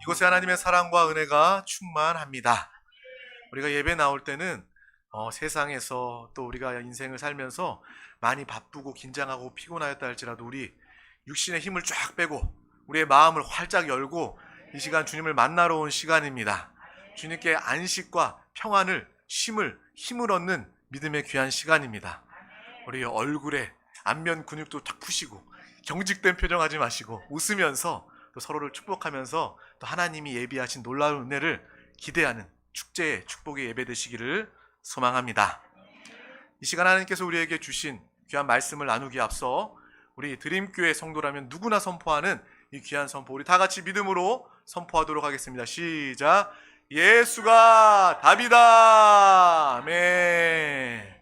그것에 하나님의 사랑과 은혜가 충만합니다. 우리가 예배 나올 때는 세상에서 또 우리가 인생을 살면서 많이 바쁘고 긴장하고 피곤하였다 할지라도 우리 육신의 힘을 쫙 빼고 우리의 마음을 활짝 열고 이 시간 주님을 만나러 온 시간입니다. 주님께 안식과 평안을 힘을 얻는 믿음의 귀한 시간입니다. 우리 얼굴에 안면 근육도 탁 푸시고 경직된 표정 하지 마시고 웃으면서 또 서로를 축복하면서 또 하나님이 예비하신 놀라운 은혜를 기대하는 축제의 축복의 예배 되시기를 소망합니다. 이 시간 하나님께서 우리에게 주신 귀한 말씀을 나누기에 앞서 우리 드림교회 성도라면 누구나 선포하는 이 귀한 선포, 우리 다 같이 믿음으로 선포하도록 하겠습니다. 시작. 예수가 답이다. 아멘.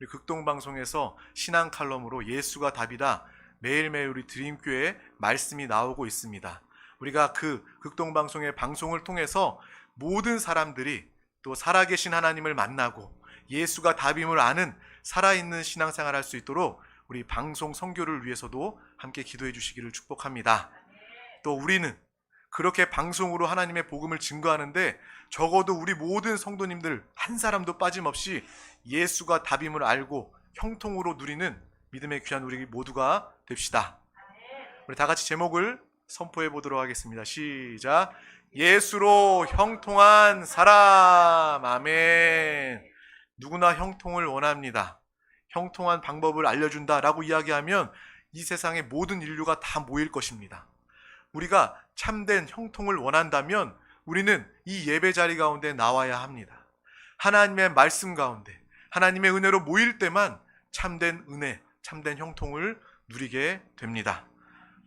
우리 극동방송에서 신앙 칼럼으로 예수가 답이다 매일매일 우리 드림교회 말씀이 나오고 있습니다. 우리가 그 극동방송의 방송을 통해서 모든 사람들이 또 살아계신 하나님을 만나고 예수가 답임을 아는 살아있는 신앙생활 할 수 있도록 우리 방송 선교를 위해서도 함께 기도해 주시기를 축복합니다. 또 우리는 그렇게 방송으로 하나님의 복음을 증거하는데 적어도 우리 모든 성도님들 한 사람도 빠짐없이 예수가 답임을 알고 형통으로 누리는 믿음의 귀한 우리 모두가 됩시다. 우리 다 같이 제목을 선포해 보도록 하겠습니다. 시작. 예수로 형통한 사람. 아멘. 누구나 형통을 원합니다. 형통한 방법을 알려준다라고 이야기하면 이 세상의 모든 인류가 다 모일 것입니다. 우리가 참된 형통을 원한다면 우리는 이 예배 자리 가운데 나와야 합니다. 하나님의 말씀 가운데 하나님의 은혜로 모일 때만 참된 은혜, 참된 형통을 누리게 됩니다.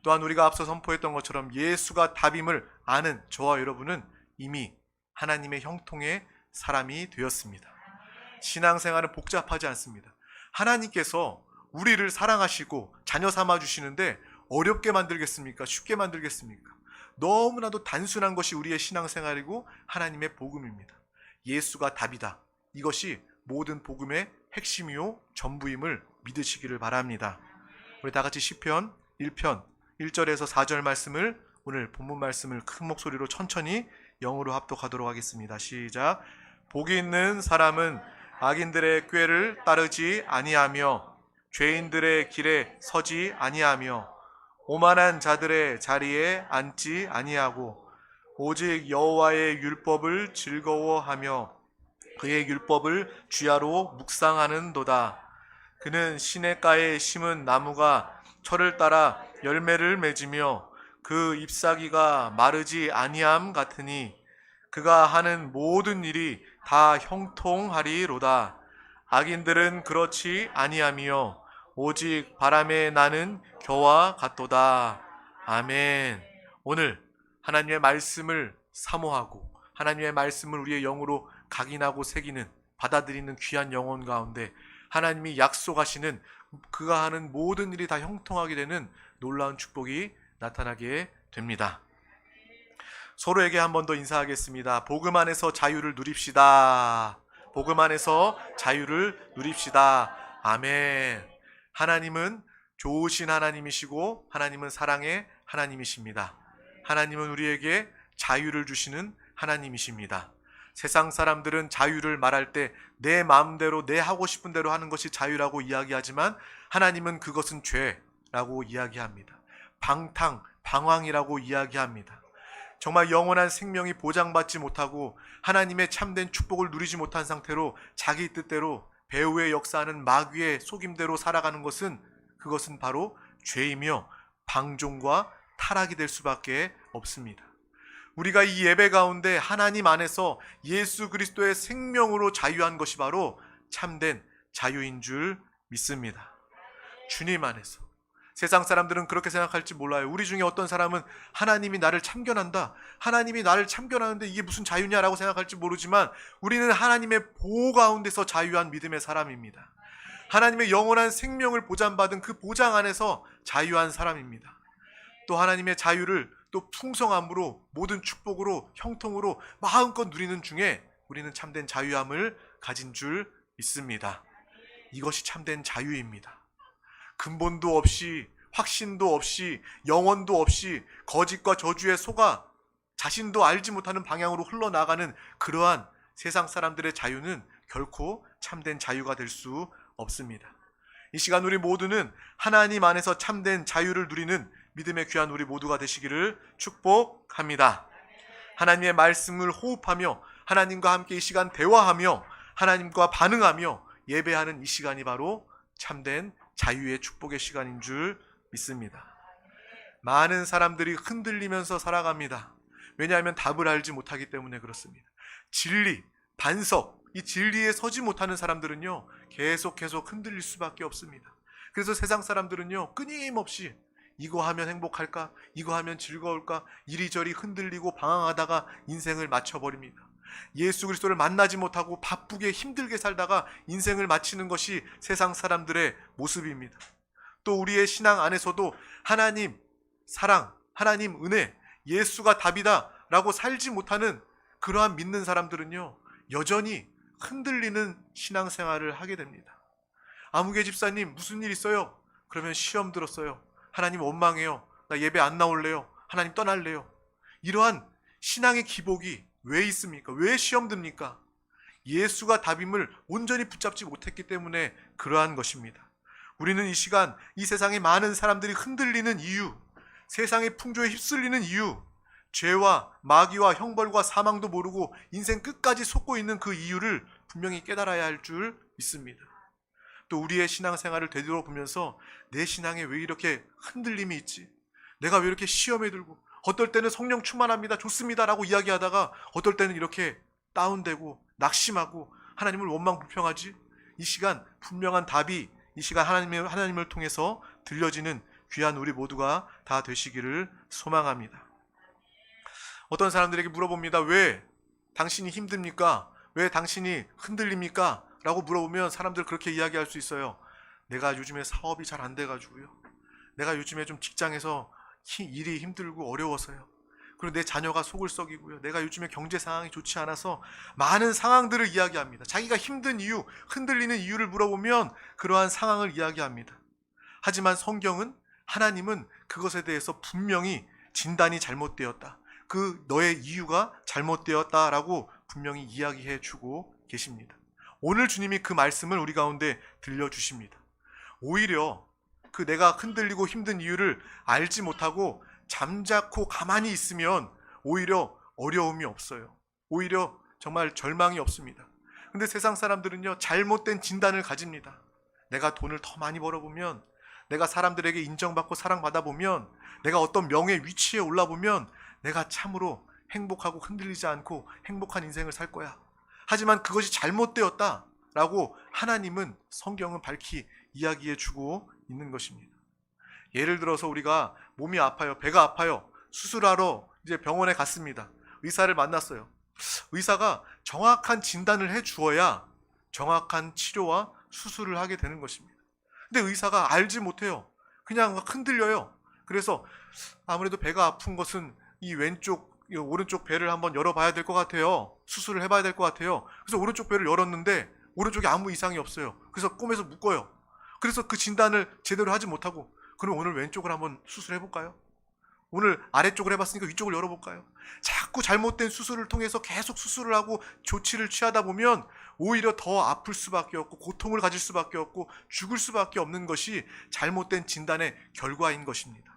또한 우리가 앞서 선포했던 것처럼 예수가 답임을 아는 저와 여러분은 이미 하나님의 형통의 사람이 되었습니다. 신앙생활은 복잡하지 않습니다. 하나님께서 우리를 사랑하시고 자녀 삼아 주시는데 어렵게 만들겠습니까? 쉽게 만들겠습니까? 너무나도 단순한 것이 우리의 신앙생활이고 하나님의 복음입니다. 예수가 답이다. 이것이 모든 복음의 핵심이요 전부임을 믿으시기를 바랍니다. 우리 다 같이 시편 1편 1절에서 4절 말씀을 오늘 본문 말씀을 큰 목소리로 천천히 영어로 합독하도록 하겠습니다. 시작. 복이 있는 사람은 악인들의 꾀를 따르지 아니하며 죄인들의 길에 서지 아니하며 오만한 자들의 자리에 앉지 아니하고 오직 여호와의 율법을 즐거워하며 그의 율법을 주야로 묵상하는도다. 그는 시냇가에 심은 나무가 철을 따라 열매를 맺으며 그 잎사귀가 마르지 아니함 같으니 그가 하는 모든 일이 다 형통하리로다. 악인들은 그렇지 아니하며 오직 바람에 나는 겨와 같도다. 아멘. 오늘 하나님의 말씀을 사모하고 하나님의 말씀을 우리의 영으로 각인하고 새기는 받아들이는 귀한 영혼 가운데 하나님이 약속하시는 그가 하는 모든 일이 다 형통하게 되는 놀라운 축복이 나타나게 됩니다. 서로에게 한 번 더 인사하겠습니다. 복음 안에서 자유를 누립시다. 복음 안에서 자유를 누립시다. 아멘. 하나님은 좋으신 하나님이시고 하나님은 사랑의 하나님이십니다. 하나님은 우리에게 자유를 주시는 하나님이십니다. 세상 사람들은 자유를 말할 때 내 마음대로 내 하고 싶은 대로 하는 것이 자유라고 이야기하지만 하나님은 그것은 죄라고 이야기합니다. 방황이라고 이야기합니다. 정말 영원한 생명이 보장받지 못하고 하나님의 참된 축복을 누리지 못한 상태로 자기 뜻대로 배후의 역사하는 마귀의 속임대로 살아가는 것은 그것은 바로 죄이며 방종과 타락이 될 수밖에 없습니다. 우리가 이 예배 가운데 하나님 안에서 예수 그리스도의 생명으로 자유한 것이 바로 참된 자유인 줄 믿습니다. 주님 안에서. 세상 사람들은 그렇게 생각할지 몰라요. 우리 중에 어떤 사람은 하나님이 나를 참견한다. 하나님이 나를 참견하는데 이게 무슨 자유냐라고 생각할지 모르지만 우리는 하나님의 보호 가운데서 자유한 믿음의 사람입니다. 하나님의 영원한 생명을 보장받은 그 보장 안에서 자유한 사람입니다. 또 하나님의 자유를 또 풍성함으로 모든 축복으로 형통으로 마음껏 누리는 중에 우리는 참된 자유함을 가진 줄 믿습니다. 이것이 참된 자유입니다. 근본도 없이 확신도 없이 영원도 없이 거짓과 저주에 속아 자신도 알지 못하는 방향으로 흘러나가는 그러한 세상 사람들의 자유는 결코 참된 자유가 될 수 없습니다. 이 시간 우리 모두는 하나님 안에서 참된 자유를 누리는 믿음의 귀한 우리 모두가 되시기를 축복합니다. 하나님의 말씀을 호흡하며 하나님과 함께 이 시간 대화하며 하나님과 반응하며 예배하는 이 시간이 바로 참된 자유의 축복의 시간인 줄 믿습니다. 많은 사람들이 흔들리면서 살아갑니다. 왜냐하면 답을 알지 못하기 때문에 그렇습니다. 진리, 반석, 이 진리에 서지 못하는 사람들은요 계속 흔들릴 수밖에 없습니다. 그래서 세상 사람들은요 끊임없이 이거 하면 행복할까? 이거 하면 즐거울까? 이리저리 흔들리고 방황하다가 인생을 마쳐버립니다. 예수 그리스도를 만나지 못하고 바쁘게 힘들게 살다가 인생을 마치는 것이 세상 사람들의 모습입니다. 또 우리의 신앙 안에서도 하나님 사랑, 하나님 은혜, 예수가 답이다 라고 살지 못하는 그러한 믿는 사람들은요 여전히 흔들리는 신앙생활을 하게 됩니다. 아무개 집사님 무슨 일 있어요? 그러면 시험 들었어요. 하나님 원망해요. 나 예배 안 나올래요. 하나님 떠날래요. 이러한 신앙의 기복이 왜 있습니까? 왜 시험 듭니까? 예수가 답임을 온전히 붙잡지 못했기 때문에 그러한 것입니다. 우리는 이 시간 이 세상의 많은 사람들이 흔들리는 이유, 세상의 풍조에 휩쓸리는 이유, 죄와 마귀와 형벌과 사망도 모르고 인생 끝까지 속고 있는 그 이유를 분명히 깨달아야 할 줄 믿습니다. 또 우리의 신앙생활을 되돌아보면서 내 신앙에 왜 이렇게 흔들림이 있지? 내가 왜 이렇게 시험에 들고, 어떨 때는 성령 충만합니다, 좋습니다 라고 이야기하다가 어떨 때는 이렇게 다운되고 낙심하고 하나님을 원망불평하지? 이 시간 분명한 답이 이 시간 하나님을 통해서 들려지는 귀한 우리 모두가 다 되시기를 소망합니다. 어떤 사람들에게 물어봅니다. 왜 당신이 힘듭니까? 왜 당신이 흔들립니까? 라고 물어보면 사람들 그렇게 이야기할 수 있어요. 내가 요즘에 사업이 잘 안 돼가지고요. 내가 요즘에 좀 직장에서 일이 힘들고 어려워서요. 그리고 내 자녀가 속을 썩이고요. 내가 요즘에 경제 상황이 좋지 않아서 많은 상황들을 이야기합니다. 자기가 힘든 이유, 흔들리는 이유를 물어보면 그러한 상황을 이야기합니다. 하지만 성경은, 하나님은 그것에 대해서 분명히 진단이 잘못되었다, 그 너의 이유가 잘못되었다라고 분명히 이야기해 주고 계십니다. 오늘 주님이 그 말씀을 우리 가운데 들려주십니다. 오히려 그 내가 흔들리고 힘든 이유를 알지 못하고 잠자코 가만히 있으면 오히려 어려움이 없어요. 오히려 정말 절망이 없습니다. 근데 세상 사람들은요 잘못된 진단을 가집니다. 내가 돈을 더 많이 벌어보면, 내가 사람들에게 인정받고 사랑받아 보면, 내가 어떤 명예 위치에 올라보면 내가 참으로 행복하고 흔들리지 않고 행복한 인생을 살 거야. 하지만 그것이 잘못되었다라고 하나님은, 성경은 밝히 이야기해 주고 있는 것입니다. 예를 들어서 우리가 몸이 아파요, 배가 아파요, 수술하러 이제 병원에 갔습니다. 의사를 만났어요. 의사가 정확한 진단을 해 주어야 정확한 치료와 수술을 하게 되는 것입니다. 근데 의사가 알지 못해요. 그냥 흔들려요. 그래서 아무래도 배가 아픈 것은 이 오른쪽 배를 한번 열어봐야 될 것 같아요. 수술을 해봐야 될 것 같아요. 그래서 오른쪽 배를 열었는데 오른쪽에 아무 이상이 없어요. 그래서 꿈에서 묶어요. 그래서 그 진단을 제대로 하지 못하고, 그럼 오늘 왼쪽을 한번 수술해볼까요? 오늘 아래쪽을 해봤으니까 위쪽을 열어볼까요? 자꾸 잘못된 수술을 통해서 계속 수술을 하고 조치를 취하다 보면 오히려 더 아플 수밖에 없고 고통을 가질 수밖에 없고 죽을 수밖에 없는 것이 잘못된 진단의 결과인 것입니다.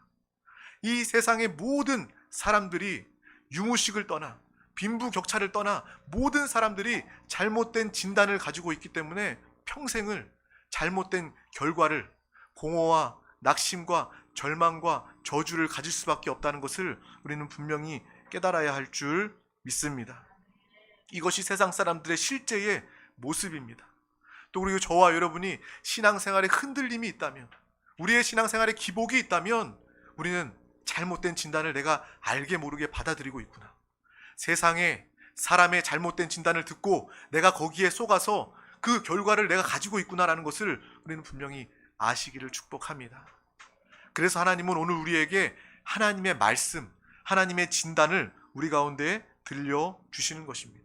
이 세상의 모든 사람들이 유무식을 떠나 빈부격차를 떠나 모든 사람들이 잘못된 진단을 가지고 있기 때문에 평생을 잘못된 결과를, 공허와 낙심과 절망과 저주를 가질 수밖에 없다는 것을 우리는 분명히 깨달아야 할 줄 믿습니다. 이것이 세상 사람들의 실제의 모습입니다. 또 그리고 저와 여러분이 신앙생활에 흔들림이 있다면, 우리의 신앙생활에 기복이 있다면 우리는 잘못된 진단을 내가 알게 모르게 받아들이고 있구나. 세상에 사람의 잘못된 진단을 듣고 내가 거기에 속아서 그 결과를 내가 가지고 있구나라는 것을 우리는 분명히 아시기를 축복합니다. 그래서 하나님은 오늘 우리에게 하나님의 말씀, 하나님의 진단을 우리 가운데 들려주시는 것입니다.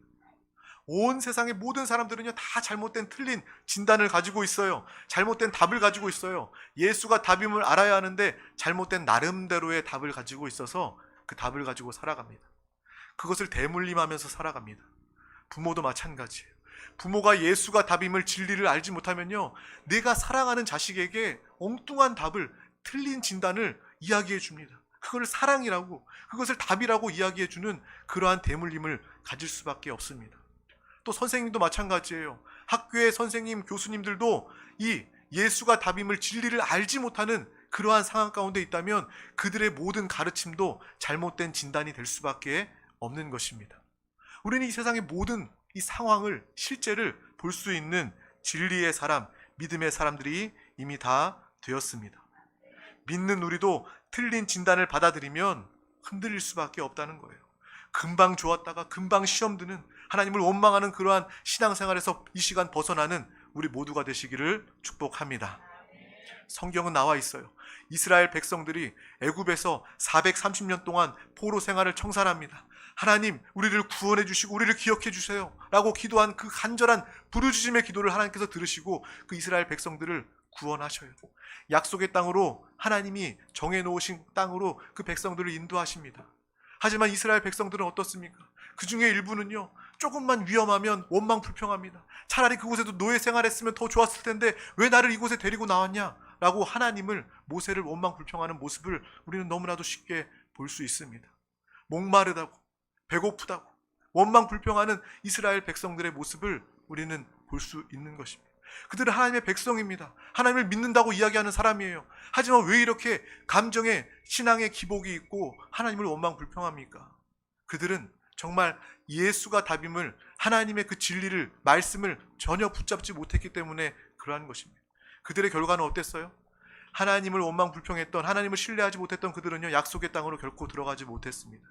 온 세상의 모든 사람들은요 다 잘못된 틀린 진단을 가지고 있어요. 잘못된 답을 가지고 있어요. 예수가 답임을 알아야 하는데 잘못된 나름대로의 답을 가지고 있어서 그 답을 가지고 살아갑니다. 그것을 대물림하면서 살아갑니다. 부모도 마찬가지예요. 부모가 예수가 답임을 진리를 알지 못하면요, 내가 사랑하는 자식에게 엉뚱한 답을, 틀린 진단을 이야기해 줍니다. 그걸 사랑이라고, 그것을 답이라고 이야기해 주는 그러한 대물림을 가질 수밖에 없습니다. 또 선생님도 마찬가지예요. 학교의 선생님, 교수님들도 이 예수가 답임을, 진리를 알지 못하는 그러한 상황 가운데 있다면 그들의 모든 가르침도 잘못된 진단이 될 수밖에 없는 것입니다. 우리는 이 세상의 모든 이 상황을, 실제를 볼 수 있는 진리의 사람, 믿음의 사람들이 이미 다 되었습니다. 믿는 우리도 틀린 진단을 받아들이면 흔들릴 수밖에 없다는 거예요. 금방 좋았다가 금방 시험 드는, 하나님을 원망하는 그러한 신앙생활에서 이 시간 벗어나는 우리 모두가 되시기를 축복합니다. 성경은 나와 있어요. 이스라엘 백성들이 애굽에서 430년 동안 포로 생활을 청산합니다. 하나님, 우리를 구원해 주시고 우리를 기억해 주세요 라고 기도한 그 간절한 부르짖음의 기도를 하나님께서 들으시고 그 이스라엘 백성들을 구원하셔요. 약속의 땅으로, 하나님이 정해놓으신 땅으로 그 백성들을 인도하십니다. 하지만 이스라엘 백성들은 어떻습니까? 그 중에 일부는요, 조금만 위험하면 원망 불평합니다. 차라리 그곳에도 노예 생활했으면 더 좋았을 텐데 왜 나를 이곳에 데리고 나왔냐 라고 하나님을, 모세를 원망 불평하는 모습을 우리는 너무나도 쉽게 볼 수 있습니다. 목마르다고, 배고프다고 원망 불평하는 이스라엘 백성들의 모습을 우리는 볼 수 있는 것입니다. 그들은 하나님의 백성입니다. 하나님을 믿는다고 이야기하는 사람이에요. 하지만 왜 이렇게 감정에, 신앙의 기복이 있고 하나님을 원망 불평합니까? 그들은 정말 예수가 답임을, 하나님의 그 진리를, 말씀을 전혀 붙잡지 못했기 때문에 그러한 것입니다. 그들의 결과는 어땠어요? 하나님을 원망 불평했던, 하나님을 신뢰하지 못했던 그들은요, 약속의 땅으로 결코 들어가지 못했습니다.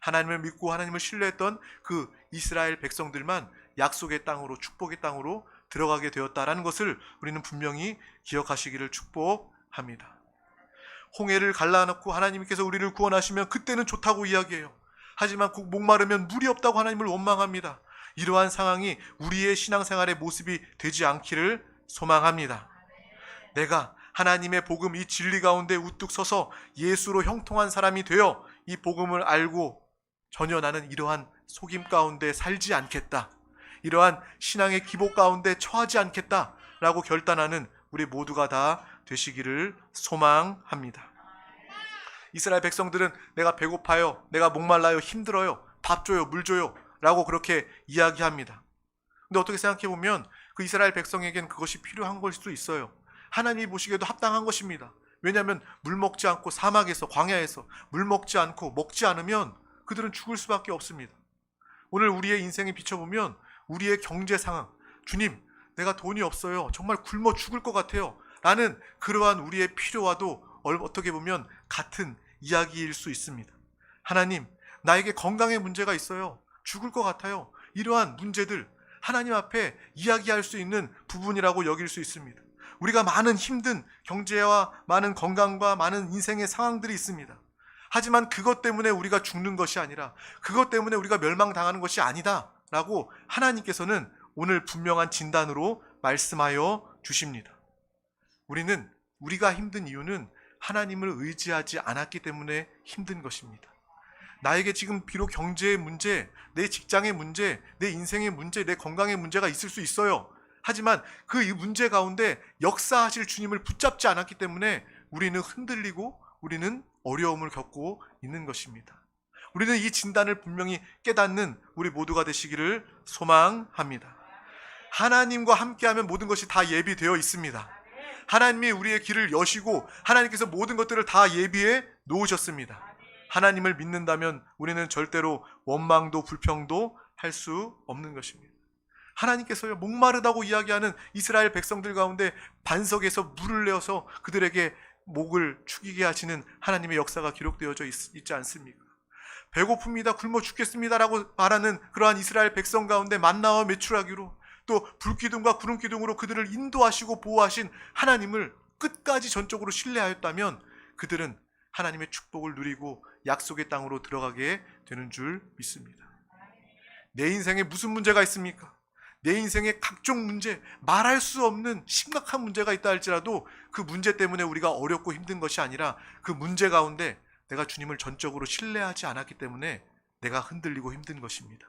하나님을 믿고 하나님을 신뢰했던 그 이스라엘 백성들만 약속의 땅으로, 축복의 땅으로 들어가게 되었다라는 것을 우리는 분명히 기억하시기를 축복합니다. 홍해를 갈라놓고 하나님께서 우리를 구원하시면 그때는 좋다고 이야기해요. 하지만 꼭 목마르면 물이 없다고 하나님을 원망합니다. 이러한 상황이 우리의 신앙생활의 모습이 되지 않기를 소망합니다. 내가 하나님의 복음, 이 진리 가운데 우뚝 서서 예수로 형통한 사람이 되어 이 복음을 알고 전혀 나는 이러한 속임 가운데 살지 않겠다, 이러한 신앙의 기복 가운데 처하지 않겠다 라고 결단하는 우리 모두가 다 되시기를 소망합니다. 이스라엘 백성들은 내가 배고파요, 내가 목말라요, 힘들어요, 밥 줘요, 물 줘요 라고 그렇게 이야기합니다. 근데 어떻게 생각해보면 그 이스라엘 백성에겐 그것이 필요한 걸 수도 있어요. 하나님이 보시기에도 합당한 것입니다. 왜냐하면 물 먹지 않고, 사막에서, 광야에서 물 먹지 않고 먹지 않으면 그들은 죽을 수밖에 없습니다. 오늘 우리의 인생에 비춰보면 우리의 경제 상황, 주님, 내가 돈이 없어요, 정말 굶어 죽을 것 같아요 라는 그러한 우리의 필요와도 어떻게 보면 같은 이야기일 수 있습니다. 하나님, 나에게 건강의 문제가 있어요, 죽을 것 같아요. 이러한 문제들 하나님 앞에 이야기할 수 있는 부분이라고 여길 수 있습니다. 우리가 많은 힘든 경제와 많은 건강과 많은 인생의 상황들이 있습니다. 하지만 그것 때문에 우리가 죽는 것이 아니라, 그것 때문에 우리가 멸망당하는 것이 아니다 라고 하나님께서는 오늘 분명한 진단으로 말씀하여 주십니다. 우리는, 우리가 힘든 이유는 하나님을 의지하지 않았기 때문에 힘든 것입니다. 나에게 지금 비록 경제의 문제, 내 직장의 문제, 내 인생의 문제, 내 건강의 문제가 있을 수 있어요. 하지만 그 이 문제 가운데 역사하실 주님을 붙잡지 않았기 때문에 우리는 흔들리고 우리는 어려움을 겪고 있는 것입니다. 우리는 이 진단을 분명히 깨닫는 우리 모두가 되시기를 소망합니다. 하나님과 함께하면 모든 것이 다 예비되어 있습니다. 하나님이 우리의 길을 여시고 하나님께서 모든 것들을 다 예비해 놓으셨습니다. 하나님을 믿는다면 우리는 절대로 원망도 불평도 할 수 없는 것입니다. 하나님께서요, 목마르다고 이야기하는 이스라엘 백성들 가운데 반석에서 물을 내어서 그들에게 목을 축이게 하시는 하나님의 역사가 기록되어져 있지 않습니까? 배고픕니다, 굶어 죽겠습니다라고 말하는 그러한 이스라엘 백성 가운데 만나와 메추라기로, 또 불기둥과 구름기둥으로 그들을 인도하시고 보호하신 하나님을 끝까지 전적으로 신뢰하였다면 그들은 하나님의 축복을 누리고 약속의 땅으로 들어가게 되는 줄 믿습니다. 내 인생에 무슨 문제가 있습니까? 내 인생에 각종 문제, 말할 수 없는 심각한 문제가 있다 할지라도 그 문제 때문에 우리가 어렵고 힘든 것이 아니라 그 문제 가운데 내가 주님을 전적으로 신뢰하지 않았기 때문에 내가 흔들리고 힘든 것입니다.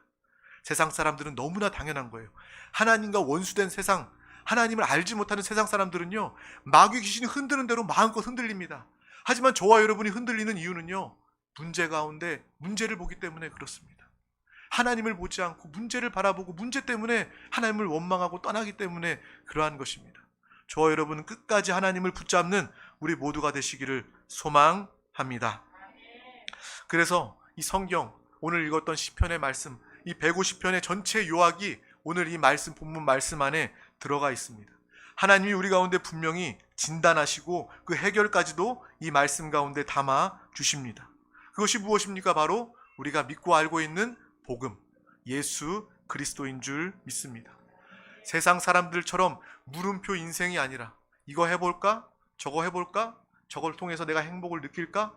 세상 사람들은 너무나 당연한 거예요. 하나님과 원수된 세상, 하나님을 알지 못하는 세상 사람들은요, 마귀 귀신이 흔드는 대로 마음껏 흔들립니다. 하지만 저와 여러분이 흔들리는 이유는요, 문제 가운데 문제를 보기 때문에 그렇습니다. 하나님을 보지 않고 문제를 바라보고 문제 때문에 하나님을 원망하고 떠나기 때문에 그러한 것입니다. 저와 여러분은 끝까지 하나님을 붙잡는 우리 모두가 되시기를 소망합니다. 그래서 이 성경, 오늘 읽었던 시편의 말씀, 이 150편의 전체 요약이 오늘 이 말씀, 본문 말씀 안에 들어가 있습니다. 하나님이 우리 가운데 분명히 진단하시고 그 해결까지도 이 말씀 가운데 담아 주십니다. 그것이 무엇입니까? 바로 우리가 믿고 알고 있는 복음, 예수 그리스도인 줄 믿습니다. 세상 사람들처럼 물음표 인생이 아니라 이거 해볼까? 저거 해볼까? 저걸 통해서 내가 행복을 느낄까?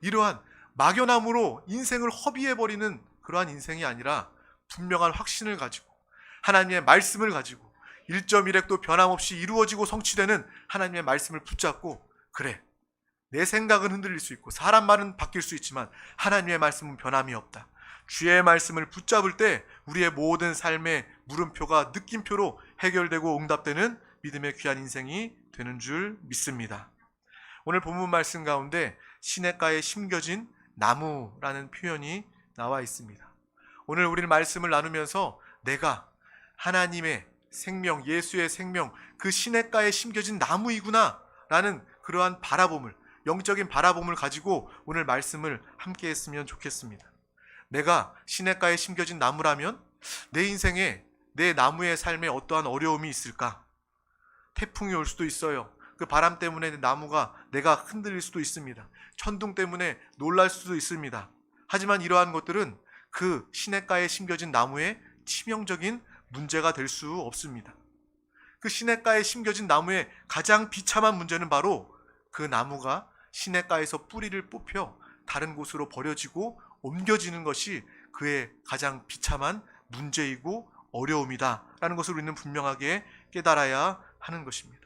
이러한 막연함으로 인생을 허비해버리는 그러한 인생이 아니라 분명한 확신을 가지고 하나님의 말씀을 가지고 1.1획도 변함없이 이루어지고 성취되는 하나님의 말씀을 붙잡고, 그래, 내 생각은 흔들릴 수 있고 사람 말은 바뀔 수 있지만 하나님의 말씀은 변함이 없다. 주의 말씀을 붙잡을 때 우리의 모든 삶의 물음표가 느낌표로 해결되고 응답되는 믿음의 귀한 인생이 되는 줄 믿습니다. 오늘 본문 말씀 가운데 시냇가에 심겨진 나무라는 표현이 나와 있습니다. 오늘 우리는 말씀을 나누면서 내가 하나님의 생명, 예수의 생명, 그 시냇가에 심겨진 나무이구나 라는 그러한 바라봄을, 영적인 바라봄을 가지고 오늘 말씀을 함께 했으면 좋겠습니다. 내가 시냇가에 심겨진 나무라면 내 인생에, 내 나무의 삶에 어떠한 어려움이 있을까? 태풍이 올 수도 있어요. 그 바람 때문에 나무가 내가 흔들릴 수도 있습니다. 천둥 때문에 놀랄 수도 있습니다. 하지만 이러한 것들은 그 시냇가에 심겨진 나무의 치명적인 문제가 될 수 없습니다. 그 시냇가에 심겨진 나무의 가장 비참한 문제는 바로 그 나무가 시냇가에서 뿌리를 뽑혀 다른 곳으로 버려지고 옮겨지는 것이 그의 가장 비참한 문제이고 어려움이다 라는 것을 우리는 분명하게 깨달아야 하는 것입니다.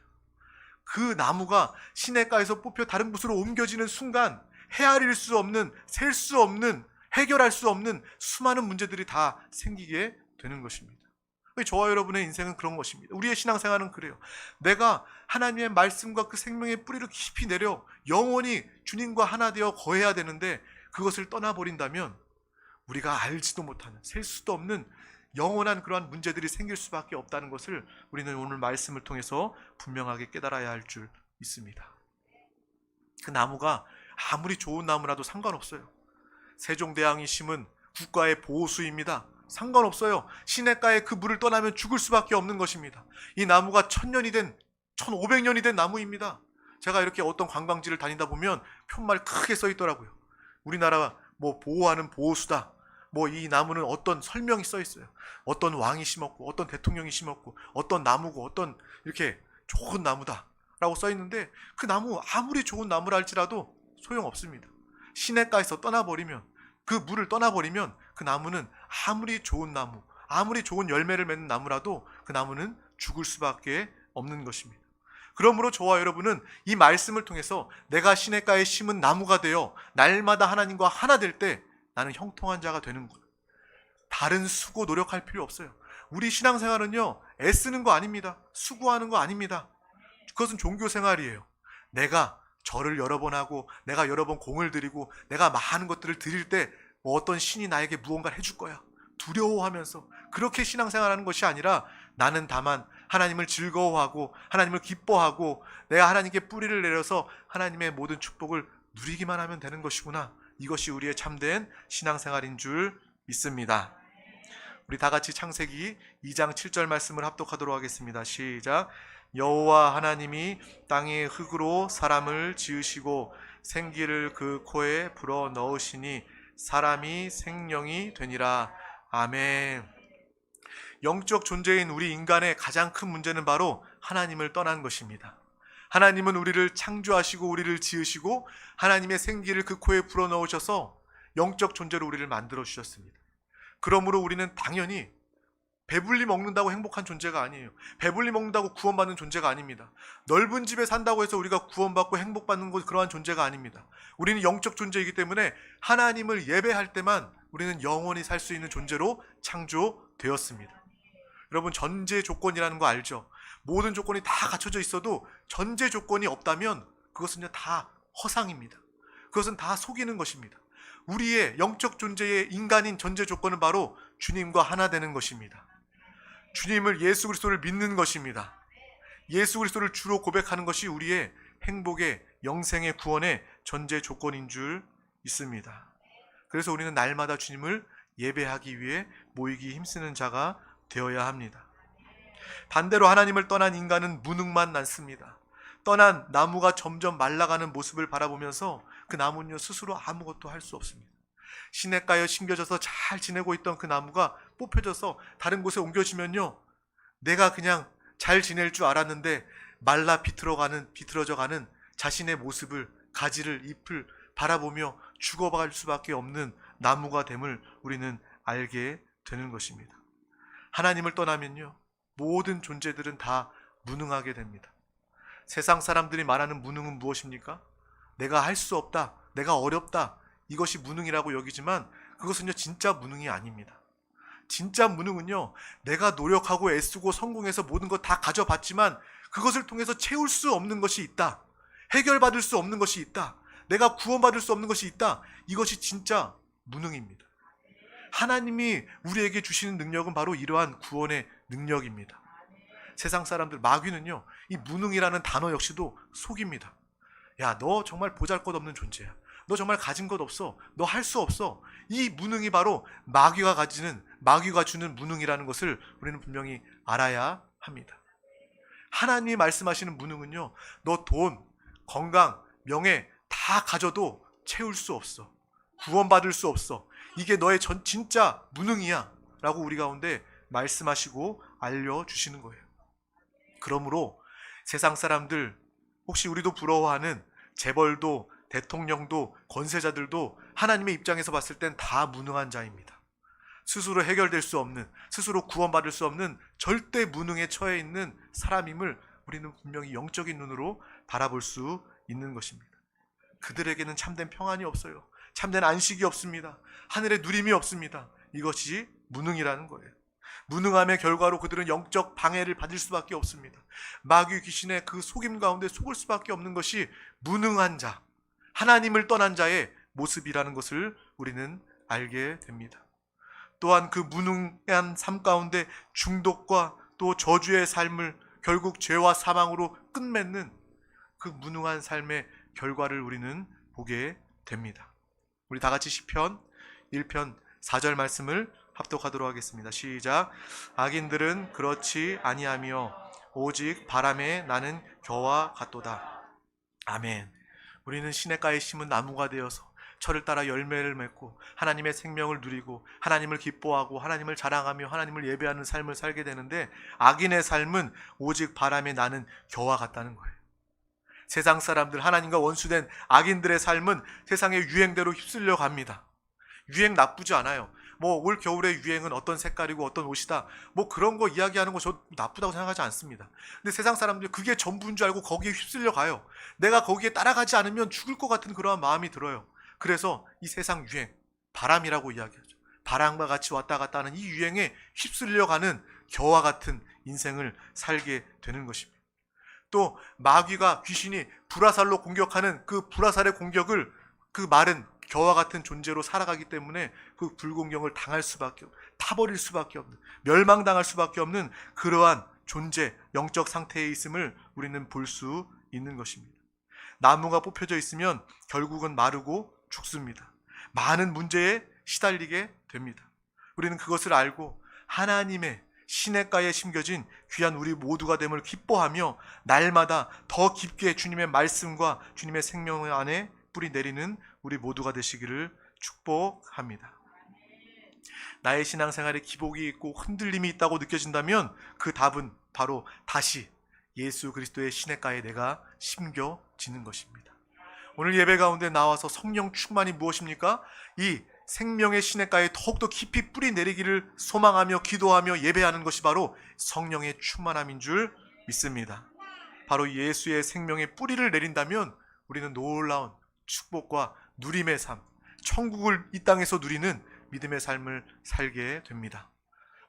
그 나무가 시냇가에서 뽑혀 다른 곳으로 옮겨지는 순간 헤아릴 수 없는, 셀 수 없는, 해결할 수 없는 수많은 문제들이 다 생기게 되는 것입니다. 저와 여러분의 인생은 그런 것입니다. 우리의 신앙생활은 그래요. 내가 하나님의 말씀과 그 생명의 뿌리를 깊이 내려 영원히 주님과 하나 되어 거해야 되는데 그것을 떠나버린다면 우리가 알지도 못하는, 셀 수도 없는 영원한 그러한 문제들이 생길 수밖에 없다는 것을 우리는 오늘 말씀을 통해서 분명하게 깨달아야 할 줄 믿습니다. 그 나무가 아무리 좋은 나무라도 상관없어요. 세종대왕이 심은 국가의 보호수입니다. 상관없어요. 시냇가에 그 물을 떠나면 죽을 수밖에 없는 것입니다. 이 나무가 1000년이 된, 1500년이 된 나무입니다. 제가 이렇게 어떤 관광지를 다니다 보면 표말 크게 써 있더라고요. 우리나라 보호하는 보호수다. 이 나무는 어떤 설명이 써 있어요. 어떤 왕이 심었고, 어떤 대통령이 심었고, 어떤 나무고, 어떤 이렇게 좋은 나무다 라고 써 있는데 그 나무 아무리 좋은 나무라 할지라도 소용없습니다. 시냇가에서 떠나버리면, 그 물을 떠나버리면 그 나무는 아무리 좋은 나무, 아무리 좋은 열매를 맺는 나무라도 그 나무는 죽을 수밖에 없는 것입니다. 그러므로 저와 여러분은 이 말씀을 통해서 내가 시냇가에 심은 나무가 되어 날마다 하나님과 하나 될 때 나는 형통한 자가 되는 것. 다른 수고 노력할 필요 없어요. 우리 신앙생활은요, 애쓰는 거 아닙니다. 수고하는 거 아닙니다. 그것은 종교생활이에요. 내가 절을 여러 번 하고 내가 여러 번 공을 들이고 내가 많은 것들을 드릴 때 어떤 신이 나에게 무언가를 해줄 거야 두려워하면서 그렇게 신앙생활하는 것이 아니라 나는 다만 하나님을 즐거워하고 하나님을 기뻐하고 내가 하나님께 뿌리를 내려서 하나님의 모든 축복을 누리기만 하면 되는 것이구나. 이것이 우리의 참된 신앙생활인 줄 믿습니다. 우리 다 같이 창세기 2장 7절 말씀을 합독하도록 하겠습니다. 시작. 여호와 하나님이 땅의 흙으로 사람을 지으시고 생기를 그 코에 불어 넣으시니 사람이 생명이 되니라. 아멘. 영적 존재인 우리 인간의 가장 큰 문제는 바로 하나님을 떠난 것입니다. 하나님은 우리를 창조하시고 우리를 지으시고 하나님의 생기를 그 코에 불어 넣으셔서 영적 존재로 우리를 만들어 주셨습니다. 그러므로 우리는 당연히 배불리 먹는다고 행복한 존재가 아니에요. 배불리 먹는다고 구원받는 존재가 아닙니다. 넓은 집에 산다고 해서 우리가 구원받고 행복받는 것, 그러한 존재가 아닙니다. 우리는 영적 존재이기 때문에 하나님을 예배할 때만 우리는 영원히 살 수 있는 존재로 창조되었습니다. 여러분, 전제 조건이라는 거 알죠? 모든 조건이 다 갖춰져 있어도 전제 조건이 없다면 그것은 다 허상입니다. 그것은 다 속이는 것입니다. 우리의 영적 존재의 인간인 전제 조건은 바로 주님과 하나 되는 것입니다. 주님을, 예수 그리스도를 믿는 것입니다. 예수 그리스도를 주로 고백하는 것이 우리의 행복의, 영생의 구원의 전제 조건인 줄 믿습니다. 그래서 우리는 날마다 주님을 예배하기 위해 모이기 힘쓰는 자가 되어야 합니다. 반대로 하나님을 떠난 인간은 무능만 남습니다. 떠난 나무가 점점 말라가는 모습을 바라보면서 그 나무는요, 스스로 아무것도 할 수 없습니다. 시냇가에 심겨져서 잘 지내고 있던 그 나무가 뽑혀져서 다른 곳에 옮겨지면요, 내가 그냥 잘 지낼 줄 알았는데 말라 비틀어져 가는 자신의 모습을, 가지를, 잎을 바라보며 죽어갈 수밖에 없는 나무가 됨을 우리는 알게 되는 것입니다. 하나님을 떠나면요, 모든 존재들은 다 무능하게 됩니다. 세상 사람들이 말하는 무능은 무엇입니까? 내가 할 수 없다, 내가 어렵다, 이것이 무능이라고 여기지만 그것은요, 진짜 무능이 아닙니다. 진짜 무능은요, 내가 노력하고 애쓰고 성공해서 모든 것 다 가져봤지만 그것을 통해서 채울 수 없는 것이 있다, 해결받을 수 없는 것이 있다, 내가 구원받을 수 없는 것이 있다, 이것이 진짜 무능입니다. 하나님이 우리에게 주시는 능력은 바로 이러한 구원의 능력입니다. 세상 사람들, 마귀는요, 이 무능이라는 단어 역시도 속입니다. 야, 너 정말 보잘것없는 존재야. 너 정말 가진 것 없어. 너 할 수 없어. 이 무능이 바로 마귀가 주는 무능이라는 것을 우리는 분명히 알아야 합니다. 하나님이 말씀하시는 무능은요, 너 돈, 건강, 명예 다 가져도 채울 수 없어. 구원받을 수 없어. 이게 너의 진짜 무능이야 라고 우리 가운데 말씀하시고 알려주시는 거예요. 그러므로 세상 사람들, 혹시 우리도 부러워하는 재벌도, 대통령도, 권세자들도 하나님의 입장에서 봤을 땐 다 무능한 자입니다. 스스로 해결될 수 없는, 스스로 구원받을 수 없는 절대 무능에 처해 있는 사람임을 우리는 분명히 영적인 눈으로 바라볼 수 있는 것입니다. 그들에게는 참된 평안이 없어요. 참된 안식이 없습니다. 하늘의 누림이 없습니다. 이것이 무능이라는 거예요. 무능함의 결과로 그들은 영적 방해를 받을 수밖에 없습니다. 마귀 귀신의 그 속임 가운데 속을 수밖에 없는 것이 무능한 자, 하나님을 떠난 자의 모습이라는 것을 우리는 알게 됩니다. 또한 그 무능한 삶 가운데 중독과 또 저주의 삶을 결국 죄와 사망으로 끝맺는 그 무능한 삶의 결과를 우리는 보게 됩니다. 우리 다 같이 시편 1편 4절 말씀을 합독하도록 하겠습니다. 시작. 악인들은 그렇지 아니하며 오직 바람에 나는 겨와 같도다. 아멘. 우리는 시냇가에 심은 나무가 되어서 철을 따라 열매를 맺고 하나님의 생명을 누리고 하나님을 기뻐하고 하나님을 자랑하며 하나님을 예배하는 삶을 살게 되는데, 악인의 삶은 오직 바람에 나는 겨와 같다는 거예요. 세상 사람들, 하나님과 원수된 악인들의 삶은 세상의 유행대로 휩쓸려 갑니다. 유행 나쁘지 않아요. 올 겨울의 유행은 어떤 색깔이고 어떤 옷이다, 그런 거 이야기하는 거 저 나쁘다고 생각하지 않습니다. 근데 세상 사람들이 그게 전부인 줄 알고 거기에 휩쓸려 가요. 내가 거기에 따라가지 않으면 죽을 것 같은 그러한 마음이 들어요. 그래서 이 세상 유행, 바람이라고 이야기하죠. 바람과 같이 왔다 갔다 하는 이 유행에 휩쓸려 가는 겨와 같은 인생을 살게 되는 것입니다. 또 마귀가, 귀신이 불화살로 공격하는 그 불화살의 공격을 그 말은 겨와 같은 존재로 살아가기 때문에 그 불공경을 당할 수밖에 없는, 타버릴 수밖에 없는, 멸망당할 수밖에 없는 그러한 존재, 영적 상태에 있음을 우리는 볼 수 있는 것입니다. 나무가 뽑혀져 있으면 결국은 마르고 죽습니다. 많은 문제에 시달리게 됩니다. 우리는 그것을 알고 하나님의 시냇가에 심겨진 귀한 우리 모두가 됨을 기뻐하며 날마다 더 깊게 주님의 말씀과 주님의 생명 안에 뿌리 내리는 우리 모두가 되시기를 축복합니다. 나의 신앙생활에 기복이 있고 흔들림이 있다고 느껴진다면 그 답은 바로 다시 예수 그리스도의 시냇가에 내가 심겨지는 것입니다. 오늘 예배 가운데 나와서 성령 충만이 무엇입니까? 이 생명의 시냇가에 더욱더 깊이 뿌리 내리기를 소망하며 기도하며 예배하는 것이 바로 성령의 충만함인 줄 믿습니다. 바로 예수의 생명의 뿌리를 내린다면 우리는 놀라운 축복과 누림의 삶, 천국을 이 땅에서 누리는 믿음의 삶을 살게 됩니다.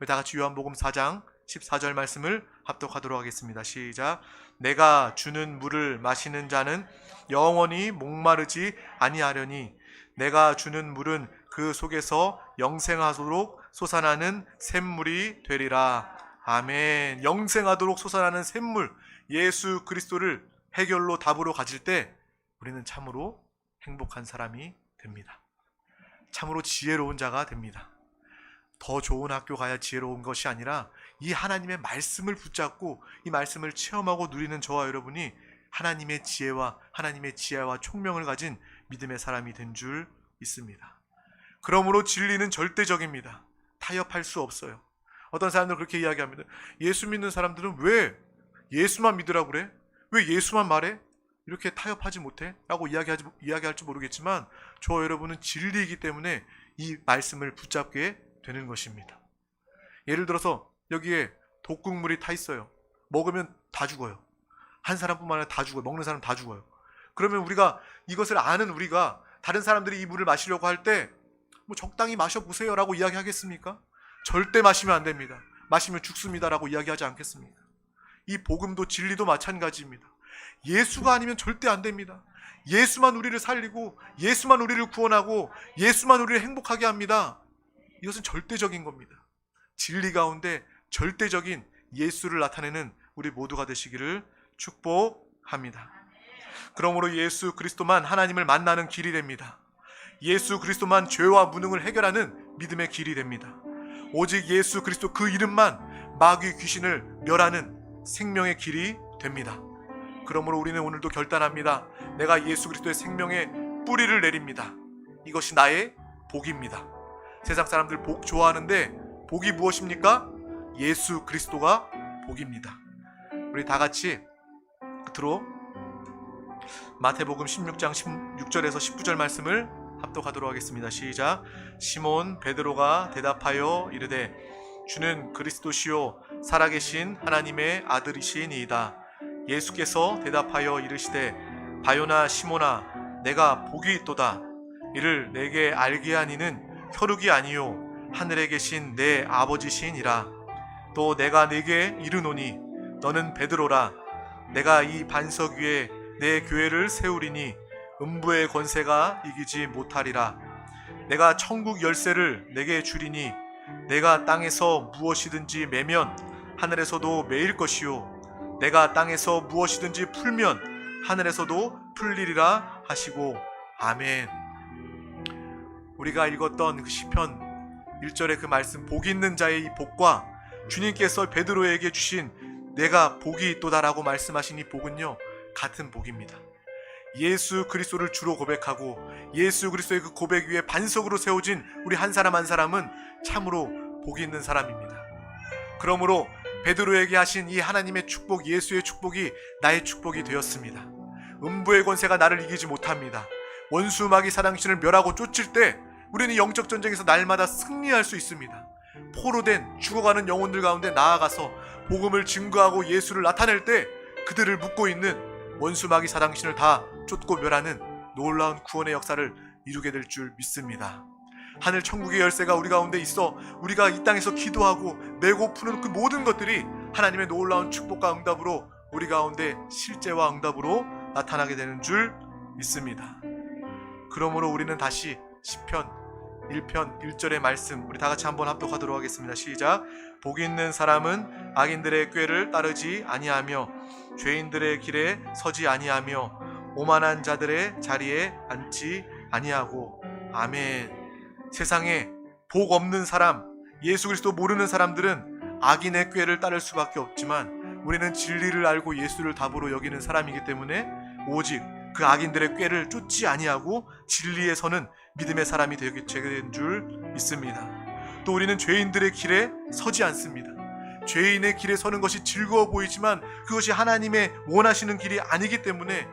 우리 다 같이 요한복음 4장 14절 말씀을 합독하도록 하겠습니다. 시작. 내가 주는 물을 마시는 자는 영원히 목마르지 아니하려니 내가 주는 물은 그 속에서 영생하도록 솟아나는 샘물이 되리라. 아멘. 영생하도록 솟아나는 샘물, 예수 그리스도를 해결로 답으로 가질 때 우리는 참으로 행복한 사람이 됩니다. 참으로 지혜로운 자가 됩니다. 더 좋은 학교 가야 지혜로운 것이 아니라 이 하나님의 말씀을 붙잡고 이 말씀을 체험하고 누리는 저와 여러분이 하나님의 지혜와 총명을 가진 믿음의 사람이 된 줄 믿습니다. 그러므로 진리는 절대적입니다. 타협할 수 없어요. 어떤 사람들은 그렇게 이야기합니다. 예수 믿는 사람들은 왜 예수만 믿으라고 그래? 왜 예수만 말해? 이렇게 타협하지 못해? 라고 이야기할지 모르겠지만 저와 여러분은 진리이기 때문에 이 말씀을 붙잡게 되는 것입니다. 예를 들어서 여기에 독극물이 타 있어요. 먹으면 다 죽어요. 한 사람뿐만 아니라 다 죽어요. 먹는 사람 다 죽어요. 그러면 이것을 아는 우리가 다른 사람들이 이 물을 마시려고 할 때 뭐 적당히 마셔보세요 라고 이야기하겠습니까? 절대 마시면 안 됩니다. 마시면 죽습니다 라고 이야기하지 않겠습니까? 이 복음도 진리도 마찬가지입니다. 예수가 아니면 절대 안 됩니다. 예수만 우리를 살리고 예수만 우리를 구원하고 예수만 우리를 행복하게 합니다. 이것은 절대적인 겁니다. 진리 가운데 절대적인 예수를 나타내는 우리 모두가 되시기를 축복합니다. 그러므로 예수 그리스도만 하나님을 만나는 길이 됩니다. 예수 그리스도만 죄와 무능을 해결하는 믿음의 길이 됩니다. 오직 예수 그리스도 그 이름만 마귀 귀신을 멸하는 생명의 길이 됩니다. 그러므로 우리는 오늘도 결단합니다. 내가 예수 그리스도의 생명의 뿌리를 내립니다. 이것이 나의 복입니다. 세상 사람들 복 좋아하는데 복이 무엇입니까? 예수 그리스도가 복입니다. 우리 다 같이 끝으로 마태복음 16장 16절에서 19절 말씀을 합독하도록 하겠습니다. 시작. 시몬 베드로가 대답하여 이르되 주는 그리스도시요 살아계신 하나님의 아들이시니이다. 예수께서 대답하여 이르시되 바요나 시몬아 내가 복이 있도다. 이를 내게 알게 하니는 혈육이 아니요 하늘에 계신 내 아버지시니라. 또 내가 네게 이르노니 너는 베드로라. 내가 이 반석 위에 내 교회를 세우리니 음부의 권세가 이기지 못하리라. 내가 천국 열쇠를 내게 주리니 내가 땅에서 무엇이든지 매면 하늘에서도 매일 것이요 내가 땅에서 무엇이든지 풀면 하늘에서도 풀리리라 하시고 아멘. 우리가 읽었던 그 시편 1절의 그 말씀 복 있는 자의 이 복과 주님께서 베드로에게 주신 내가 복이 있도다라고 말씀하신 이 복은요 같은 복입니다. 예수 그리스도를 주로 고백하고 예수 그리스도의 그 고백 위에 반석으로 세워진 우리 한 사람 한 사람은 참으로 복이 있는 사람입니다. 그러므로 베드로에게 하신 이 하나님의 축복, 예수의 축복이 나의 축복이 되었습니다. 음부의 권세가 나를 이기지 못합니다. 원수 마귀 사단신을 멸하고 쫓을 때 우리는 영적 전쟁에서 날마다 승리할 수 있습니다. 포로된 죽어가는 영혼들 가운데 나아가서 복음을 증거하고 예수를 나타낼 때 그들을 묶고 있는 원수 마귀 사단신을 다 쫓고 멸하는 놀라운 구원의 역사를 이루게 될 줄 믿습니다. 하늘 천국의 열쇠가 우리 가운데 있어 우리가 이 땅에서 기도하고 메고 푸는 그 모든 것들이 하나님의 놀라운 축복과 응답으로 우리 가운데 실제와 응답으로 나타나게 되는 줄 믿습니다. 그러므로 우리는 다시 시편 1편 1절의 말씀 우리 다 같이 한번 합독하도록 하겠습니다. 시작. 복 있는 사람은 악인들의 꾀를 따르지 아니하며 죄인들의 길에 서지 아니하며 오만한 자들의 자리에 앉지 아니하고 아멘. 세상에 복 없는 사람, 예수 그리스도 모르는 사람들은 악인의 꾀를 따를 수밖에 없지만 우리는 진리를 알고 예수를 답으로 여기는 사람이기 때문에 오직 그 악인들의 꾀를 쫓지 아니하고 진리에 서는 믿음의 사람이 되게 된 줄 믿습니다. 또 우리는 죄인들의 길에 서지 않습니다. 죄인의 길에 서는 것이 즐거워 보이지만 그것이 하나님의 원하시는 길이 아니기 때문에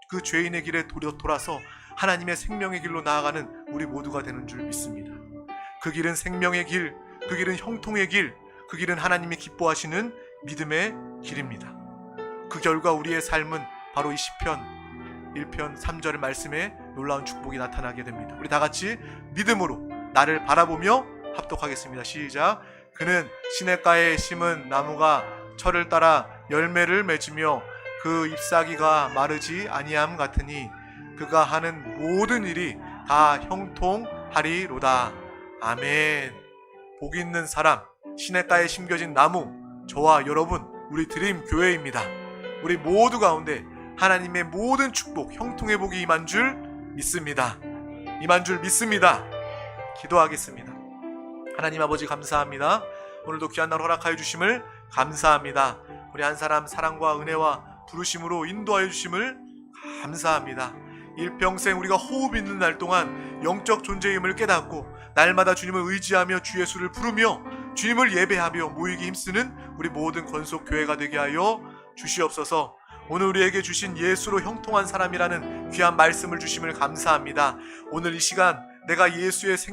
그 죄인의 길에 돌아서 하나님의 생명의 길로 나아가는 우리 모두가 되는 줄 믿습니다. 그 길은 생명의 길, 그 길은 형통의 길, 그 길은 하나님이 기뻐하시는 믿음의 길입니다. 그 결과 우리의 삶은 바로 이 시편 1편 3절 말씀에 놀라운 축복이 나타나게 됩니다. 우리 다 같이 믿음으로 나를 바라보며 합독하겠습니다. 시작. 그는 시냇가에 심은 나무가 철을 따라 열매를 맺으며 그 잎사귀가 마르지 아니함 같으니 그가 하는 모든 일이 다 형통하리로다. 아멘. 복 있는 사람, 시냇가에 심겨진 나무, 저와 여러분, 우리 드림 교회입니다. 우리 모두 가운데 하나님의 모든 축복, 형통의 복이 임한 줄 믿습니다. 임한 줄 믿습니다. 기도하겠습니다. 하나님 아버지 감사합니다. 오늘도 귀한 날 허락하여 주심을 감사합니다. 우리 한 사람 사랑과 은혜와 부르심으로 인도하여 주심을 감사합니다. 일평생 우리가 호흡 있는 날 동안 영적 존재임을 깨닫고 날마다 주님을 의지하며 주 예수를 부르며 주님을 예배하며 모이기 힘쓰는 우리 모든 건속교회가 되게 하여 주시옵소서. 오늘 우리에게 주신 예수로 형통한 사람이라는 귀한 말씀을 주심을 감사합니다. 오늘 이 시간 내가 예수의